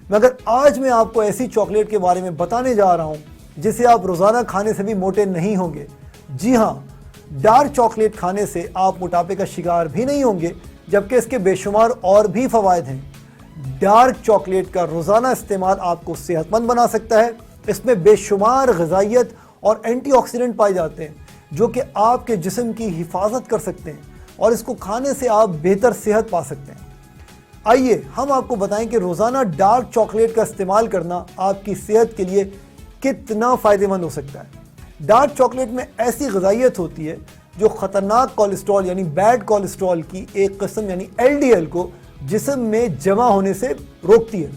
मगर आज मैं आपको ऐसी चॉकलेट के बारे में बताने जा रहा हूं जिसे आप रोजाना खाने से भी मोटे नहीं होंगे। जी हां, डार्क चॉकलेट खाने से आप मोटापे का शिकार भी नहीं होंगे, जबकि इसके बेशुमार और भी फवायद हैं। डार्क चॉकलेट का रोजाना इस्तेमाल आपको सेहतमंद बना सकता है। इसमें बेशुमार ग़िज़ाइयत और एंटीऑक्सीडेंट पाए जाते हैं जो कि आपके जिस्म की हिफाजत कर सकते हैं और इसको खाने से आप बेहतर सेहत पा सकते हैं। आइए हम आपको बताएं कि रोज़ाना डार्क चॉकलेट का इस्तेमाल करना आपकी सेहत के लिए कितना फ़ायदेमंद हो सकता है। डार्क चॉकलेट में ऐसी ग़िज़ाइयत होती है जो ख़तरनाक कोलेस्ट्रॉल यानी बैड कोलेस्ट्रॉल की एक किस्म यानी LDL को जिस्म में जमा होने से रोकती है।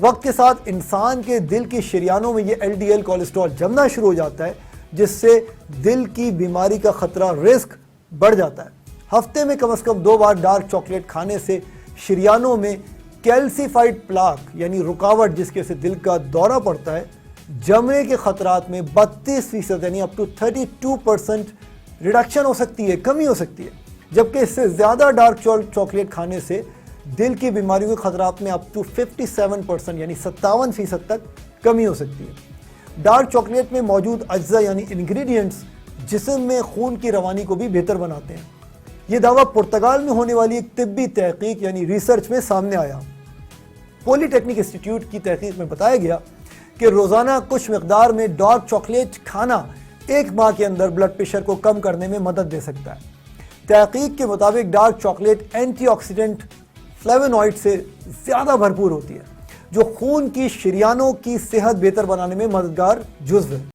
वक्त के साथ इंसान के दिल की शरियानों में ये LDL कोलेस्ट्रॉल जमना शुरू हो जाता है, जिससे दिल की बीमारी का ख़तरा रिस्क बढ़ जाता है। हफ्ते में कम से कम 2 बार डार्क चॉकलेट खाने से शरियानों में कैल्सीफाइड प्लाक यानी रुकावट जिसकी वजह से दिल का दौरा पड़ता है, जमने के खतरात में 32% यानी अप टू 32% रिडक्शन हो सकती है, कमी हो सकती है। जबकि इससे ज़्यादा डार्क चॉकलेट खाने से दिल की बीमारियों के खतरात में अप टू 57% यानी 57% तक कमी हो सकती है। डार्क चॉकलेट में मौजूद अज्जा यानी इंग्रेडिएंट्स जिस्म में खून की रवानी को भी बेहतर बनाते हैं। ये दावा पुर्तगाल में होने वाली एक तिब्बी तहकीक यानी रिसर्च में सामने आया। पॉलीटेक्निक इंस्टीट्यूट की तहकीक में बताया गया कि रोज़ाना कुछ मकदार में डार्क चॉकलेट खाना 1 माह के अंदर ब्लड प्रेशर को कम करने में मदद दे सकता है। तहकीक के मुताबिक डार्क चॉकलेट एंटीऑक्सीडेंट फ्लेवोनॉइड से ज़्यादा भरपूर होती है, जो खून की शरियानों की सेहत बेहतर बनाने में मददगार जुज़्व है।